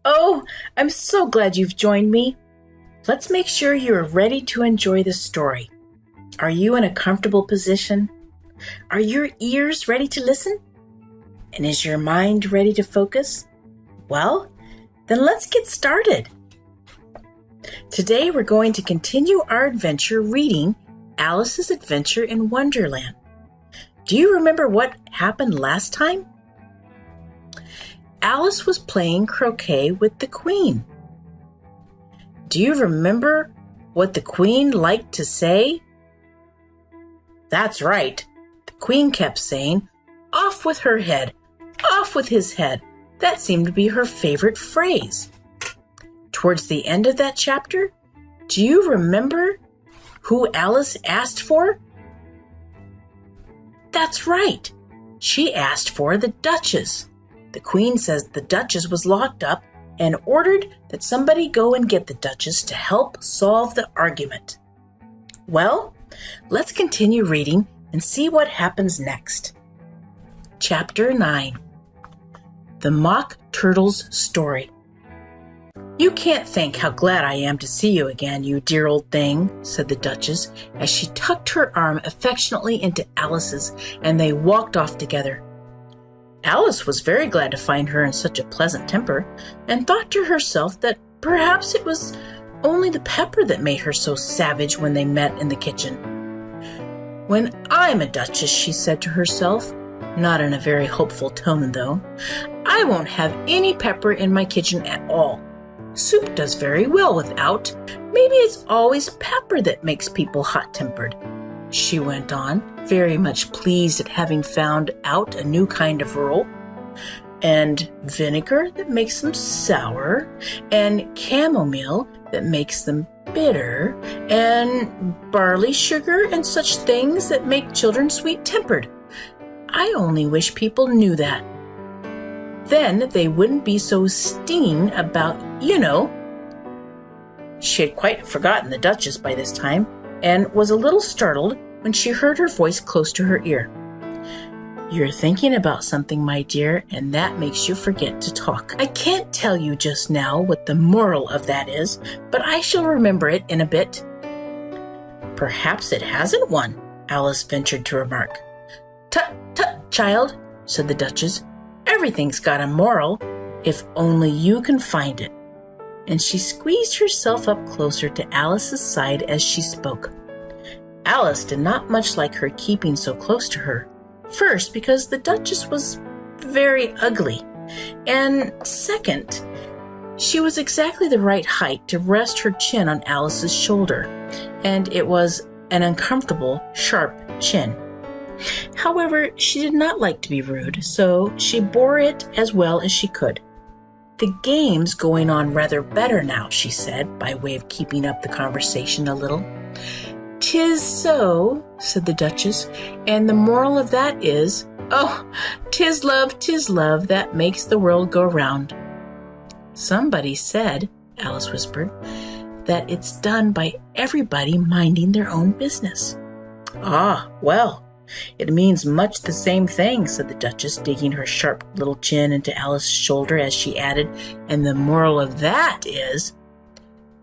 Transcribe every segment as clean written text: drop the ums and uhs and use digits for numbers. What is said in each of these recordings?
Oh, I'm so glad you've joined me. Let's make sure you are ready to enjoy the story. Are you in a comfortable position? Are your ears ready to listen? And is your mind ready to focus? Well, then let's get started. Today we're going to continue our adventure reading Alice's Adventure in Wonderland. Do you remember what happened last time? Alice was playing croquet with the Queen. Do you remember what the Queen liked to say? That's right. The Queen kept saying, "Off with her head, off with his head." That seemed to be her favorite phrase. Towards the end of that chapter, do you remember who Alice asked for? That's right. She asked for the Dutchess. The Queen says the Dutchess was locked up and ordered that somebody go and get the Dutchess to help solve the argument. Well, let's continue reading and see what happens next. Chapter 9. The Mockturtle's Story. "You can't think how glad I am to see you again, you dear old thing," said the Duchess as she tucked her arm affectionately into Alice's and they walked off together. Alice was very glad to find her in such a pleasant temper and thought to herself that perhaps it was only the pepper that made her so savage when they met in the kitchen. "When I'm a Duchess," she said to herself, not in a very hopeful tone though, "I won't have any pepper in my kitchen at all. Soup does very well without. Maybe it's always pepper that makes people hot-tempered," she went on, very much pleased at having found out a new kind of rule. "And vinegar that makes them sour, and chamomile that makes them bitter, and barley sugar and such things that make children sweet-tempered. I only wish people knew that. Then they wouldn't be so stinging about, you know." She had quite forgotten the Duchess by this time and was a little startled when she heard her voice close to her ear. "You're thinking about something, my dear, and that makes you forget to talk. I can't tell you just now what the moral of that is, but I shall remember it in a bit." "Perhaps it hasn't one," Alice ventured to remark. "Tut, tut, child," said the Duchess. "Everything's got a moral, if only you can find it." And she squeezed herself up closer to Alice's side as she spoke. Alice did not much like her keeping so close to her. First, because the Duchess was very ugly, and second, she was exactly the right height to rest her chin on Alice's shoulder, and it was an uncomfortable, sharp chin. However, she did not like to be rude, so she bore it as well as she could. "The game's going on rather better now," she said, by way of keeping up the conversation a little. "'Tis so," said the Duchess, "and the moral of that is, oh, 'tis love that makes the world go round." "Somebody said," Alice whispered, "that it's done by everybody minding their own business." "Ah, well, it means much the same thing," said the Duchess, digging her sharp little chin into Alice's shoulder as she added, "and the moral of that is,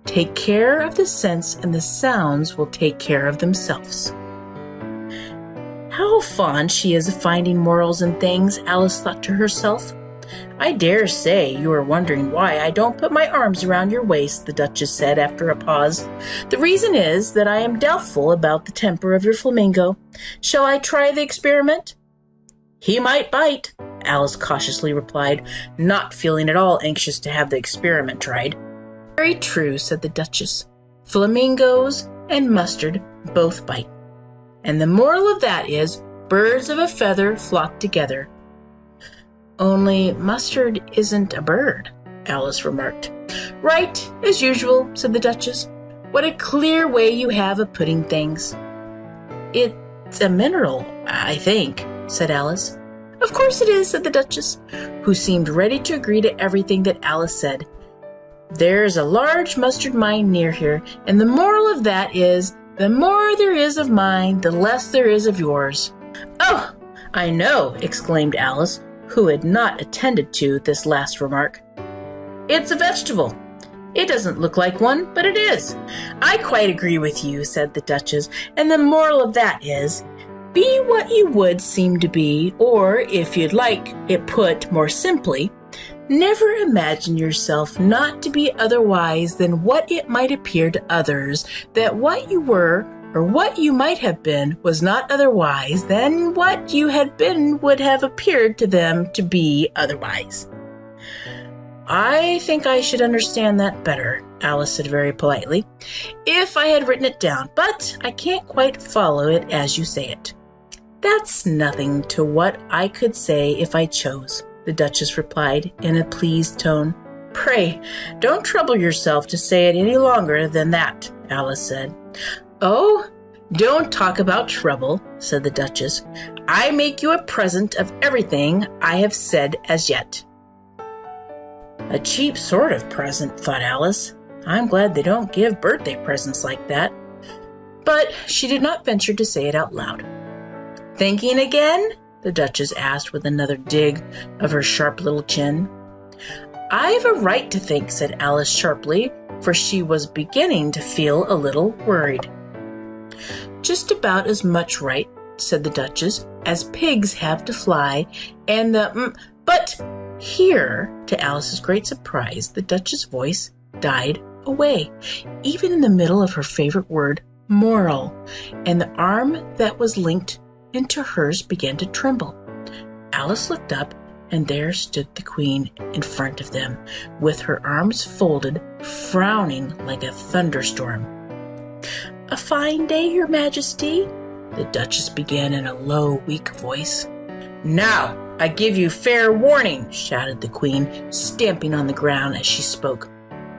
take care of the sense and the sounds will take care of themselves." How fond she is of finding morals in things, Alice thought to herself. "I dare say you are wondering why I don't put my arms around your waist," the Duchess said after a pause. "The reason is that I am doubtful about the temper of your flamingo. Shall I try the experiment?" "He might bite," Alice cautiously replied, not feeling at all anxious to have the experiment tried. "Very true," said the Duchess. "Flamingos and mustard both bite. And the moral of that is, birds of a feather flock together." "Only mustard isn't a bird," Alice remarked. "Right, as usual," said the Duchess. "What a clear way you have of putting things." "It's a mineral, I think," said Alice. "Of course it is," said the Duchess, who seemed ready to agree to everything that Alice said. "There's a large mustard mine near here, and the moral of that is, the more there is of mine, the less there is of yours." "Oh, I know," exclaimed Alice, who had not attended to this last remark. It's a vegetable. It doesn't look like one, but it is. I quite agree with you, said the Duchess, and the moral of that is, be what you would seem to be, or if you'd like it put more simply, never imagine yourself not to be otherwise than what it might appear to others, that what you were or what you might have been was not otherwise than what you had been would have appeared to them to be otherwise. I think I should understand that better, Alice said very politely, if I had written it down, but I can't quite follow it as you say it. That's nothing to what I could say if I chose, the Duchess replied in a pleased tone. Pray, don't trouble yourself to say it any longer than that, Alice said. Oh, don't talk about trouble, said the Duchess. I make you a present of everything I have said as yet. A cheap sort of present, thought Alice. I'm glad they don't give birthday presents like that. But she did not venture to say it out loud. Thinking again? The Duchess asked with another dig of her sharp little chin. I've a right to think, said Alice sharply, for she was beginning to feel a little worried. Just about as much right, said the Duchess, as pigs have to fly, and but here, to Alice's great surprise, the Duchess' voice died away, even in the middle of her favorite word, moral, and the arm that was linked into hers began to tremble. Alice looked up, and there stood the Queen in front of them, with her arms folded, frowning like a thunderstorm. A fine day, Your Majesty, the Duchess began in a low, weak voice. Now, I give you fair warning, shouted the Queen, stamping on the ground as she spoke.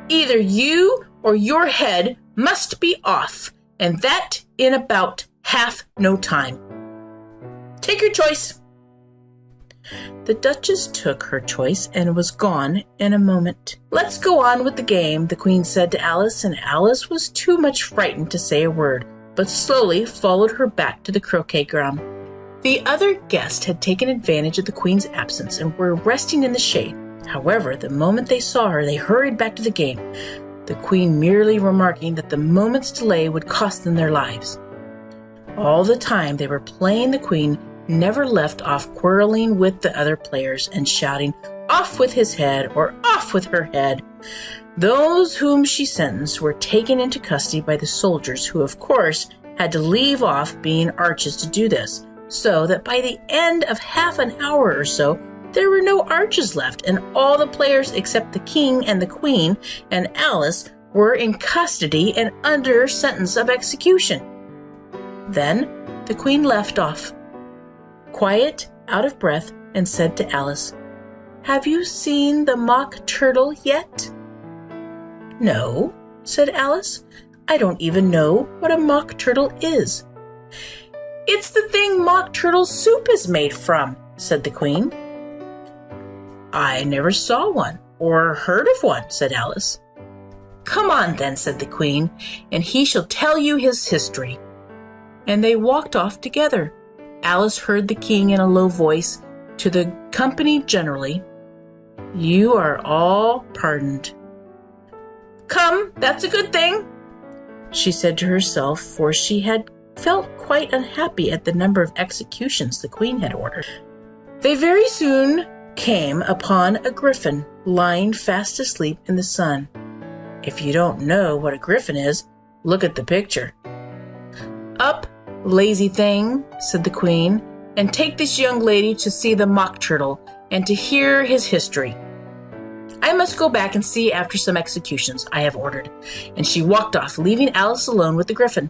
Either you or your head must be off, and that in about half no time. Take your choice. The Duchess took her choice and was gone in a moment. Let's go on with the game, the Queen said to Alice, and Alice was too much frightened to say a word, but slowly followed her back to the croquet ground. The other guests had taken advantage of the Queen's absence and were resting in the shade. However, the moment they saw her, they hurried back to the game, the Queen merely remarking that the moment's delay would cost them their lives. All the time they were playing, the Queen never left off quarreling with the other players and shouting, off with his head or off with her head. Those whom she sentenced were taken into custody by the soldiers, who of course had to leave off being arches to do this, so that by the end of half an hour or so, there were no arches left, and all the players except the King and the Queen and Alice were in custody and under sentence of execution. Then the Queen left off, quiet, out of breath, and said to Alice, Have you seen the Mockturtle yet? No, said Alice. I don't even know what a Mockturtle is. It's the thing Mockturtle soup is made from, said the Queen. I never saw one or heard of one, said Alice. Come on then, said the Queen, and he shall tell you his history. And they walked off together. Alice heard the King in a low voice to the company generally, You are all pardoned. Come, that's a good thing, she said to herself, for she had felt quite unhappy at the number of executions the Queen had ordered. They very soon came upon a Gryphon lying fast asleep in the sun. If you don't know what a Gryphon is, look at the picture. Up, lazy thing, said the Queen, and take this young lady to see the Mockturtle and to hear his history. I must go back and see after some executions I have ordered. And she walked off, leaving Alice alone with the Gryphon.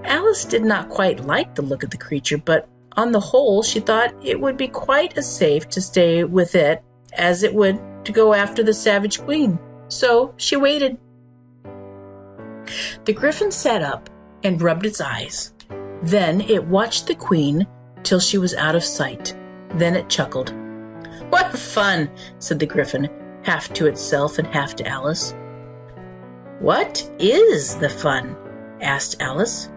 Alice did not quite like the look of the creature, but on the whole she thought it would be quite as safe to stay with it as it would to go after the savage Queen. So she waited. The Gryphon sat up and rubbed its eyes. Then it watched the Queen till she was out of sight. Then it chuckled. What fun, said the Gryphon, half to itself and half to Alice. What is the fun? Asked Alice.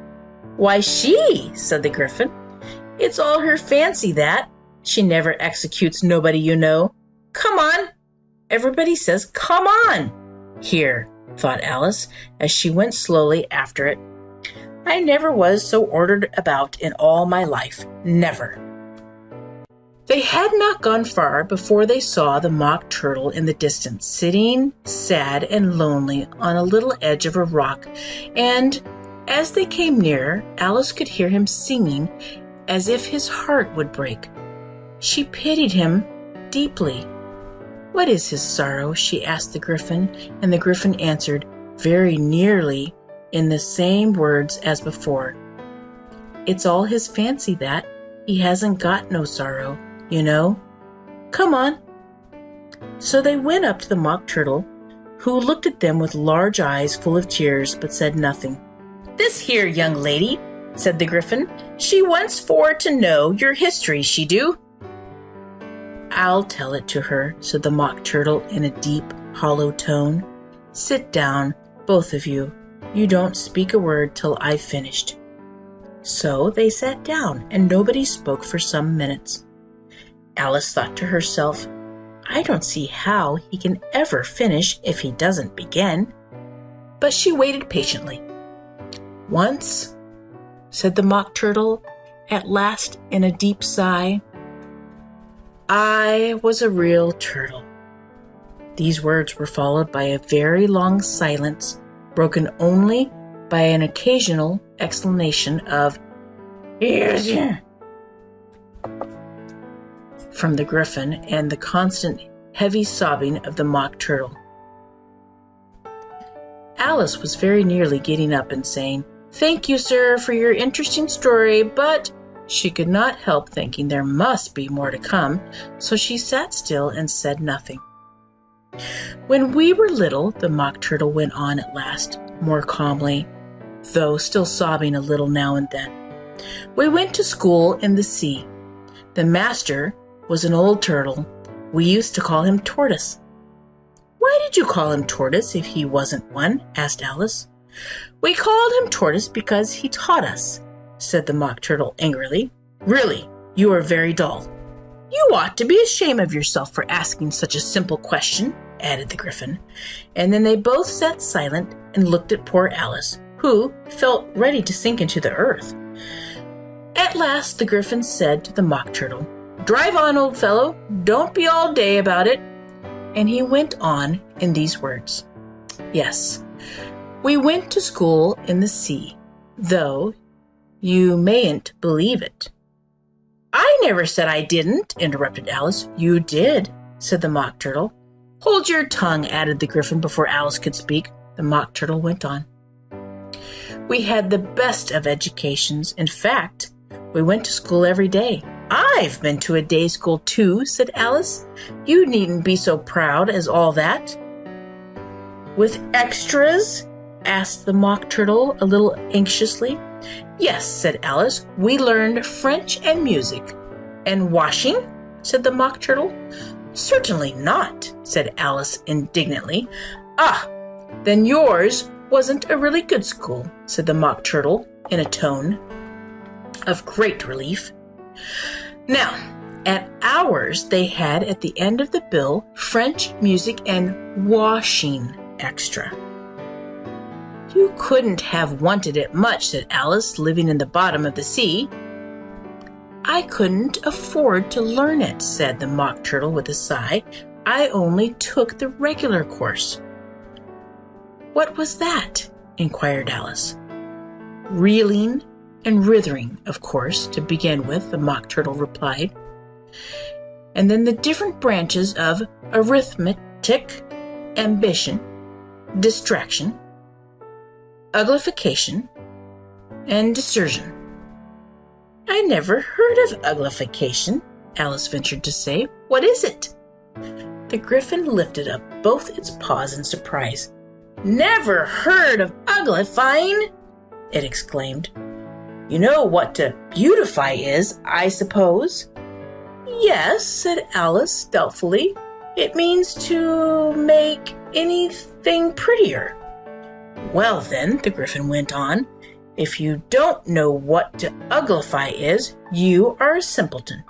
Why, she, said the Gryphon. It's all her fancy, that. She never executes nobody, you know. Come on. Everybody says, "Come on!" Here, thought Alice, as she went slowly after it. I never was so ordered about in all my life. Never. They had not gone far before they saw the Mock Turtle in the distance, sitting sad and lonely on a little edge of a rock, and as they came nearer, Alice could hear him singing as if his heart would break. She pitied him deeply. "What is his sorrow?" she asked the Gryphon, and the Gryphon answered very nearly in the same words as before. "It's all his fancy that. He hasn't got no sorrow, you know. Come on." So they went up to the Mock Turtle, who looked at them with large eyes full of tears, but said nothing. "This here young lady," said the Gryphon, "she wants for to know your history, she do." "I'll tell it to her," said the Mock Turtle in a deep, hollow tone. "Sit down, both of you. You don't speak a word till I've finished." So they sat down, and nobody spoke for some minutes. Alice thought to herself, "I don't see how he can ever finish if he doesn't begin." But she waited patiently. "Once," said the Mock Turtle, at last in a deep sigh, "I was a real turtle." These words were followed by a very long silence, broken only by an occasional exclamation of "Yes, yeah," from the Gryphon and the constant heavy sobbing of the Mock Turtle. Alice was very nearly getting up and saying, "Thank you, sir, for your interesting story," but she could not help thinking there must be more to come, so she sat still and said nothing. "When we were little," the Mock Turtle went on at last, more calmly, though still sobbing a little now and then, "we went to school in the sea. The master was an old turtle. We used to call him Tortoise." "Why did you call him Tortoise if he wasn't one?" asked Alice. "We called him Tortoise because he taught us," said the Mock Turtle angrily. "Really, you are very dull." "You ought to be ashamed of yourself for asking such a simple question," added the Gryphon. And then they both sat silent and looked at poor Alice, who felt ready to sink into the earth. At last the Gryphon said to the Mock Turtle, "Drive on, old fellow. Don't be all day about it." And he went on in these words. "Yes, we went to school in the sea, though you mayn't believe it." "I never said I didn't," interrupted Alice. "You did," said the Mock Turtle. "Hold your tongue," added the Gryphon before Alice could speak. The Mock Turtle went on. "We had the best of educations. In fact, we went to school every day." "I've been to a day school too," said Alice. "You needn't be so proud as all that." "With extras?" asked the Mock Turtle a little anxiously. "Yes," said Alice. "We learned French and music." "And washing?" said the Mock Turtle. "Certainly not," said Alice indignantly. "Ah, then yours wasn't a really good school," said the Mock Turtle in a tone of great relief. Now, at ours they had at the end of the bill French, music, and washing extra. "You couldn't have wanted it much," said Alice, living in the bottom of the sea. "I couldn't afford to learn it," said the Mock Turtle with a sigh. "I only took the regular course." "What was that?" inquired Alice. "Reeling and writhing, of course, to begin with," the Mock Turtle replied. "And then the different branches of arithmetic, ambition, distraction, uglification, and dispersion." "I never heard of uglification," Alice ventured to say. "What is it?" The Gryphon lifted up both its paws in surprise. "Never heard of uglifying!" it exclaimed. "You know what to beautify is, I suppose?" "Yes," said Alice doubtfully. "It means to make anything prettier." "Well then," the Gryphon went on, "if you don't know what to uglify is, you are a simpleton.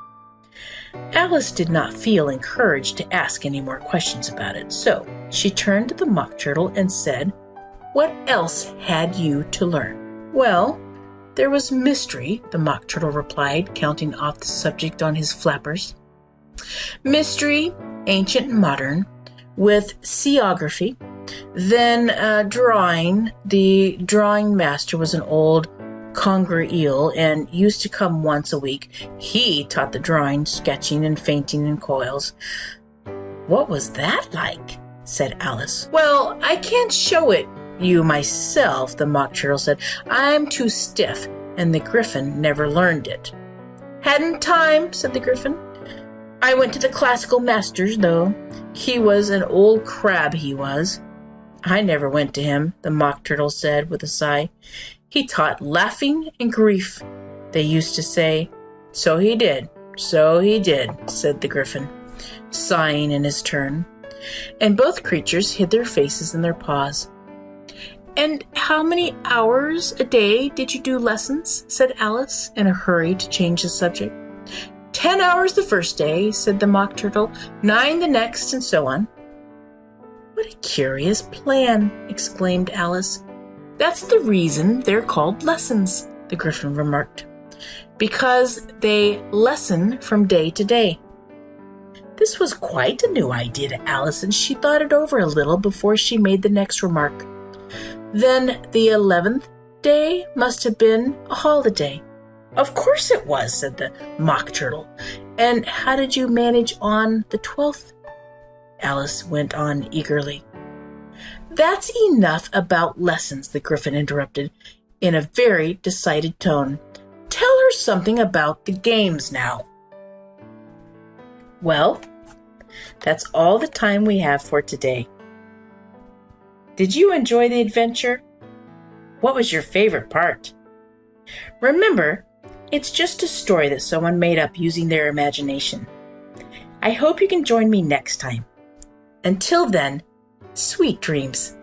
Alice did not feel encouraged to ask any more questions about it, so she turned to the Mock Turtle and said, "What else had you to learn?" "Well, there was mystery," the Mock Turtle replied, counting off the subject on his flappers. "Mystery, ancient and modern, with seaography. Then drawing. The drawing master was an old conger eel and used to come once a week. He taught the drawing, sketching, and fainting in coils." "What was that like?" said Alice. "Well, I can't show it you myself," the Mock Turtle said. "I'm too stiff, and the Gryphon never learned it." "Hadn't time," said the Gryphon. "I went to the classical masters, though. He was an old crab, he was." "I never went to him," the Mock Turtle said with a sigh. "He taught laughing and grief, they used to say." So he did, said the Gryphon, sighing in his turn. And both creatures hid their faces in their paws. "And how many hours a day did you do lessons?" said Alice, in a hurry to change the subject. 10 hours the first day," said the Mock Turtle, 9 the next, and so on. "What a curious plan," exclaimed Alice. "That's the reason they're called lessons," the Gryphon remarked. "Because they lessen from day to day." This was quite a new idea to Alice, and she thought it over a little before she made the next remark. "Then the 11th day must have been a holiday." "Of course it was," said the Mock Turtle. "And how did you manage on the 12th? Alice went on eagerly. "That's enough about lessons," the Gryphon interrupted in a very decided tone. "Tell her something about the games now." Well, that's all the time we have for today. Did you enjoy the adventure? What was your favorite part? Remember, it's just a story that someone made up using their imagination. I hope you can join me next time. Until then, sweet dreams.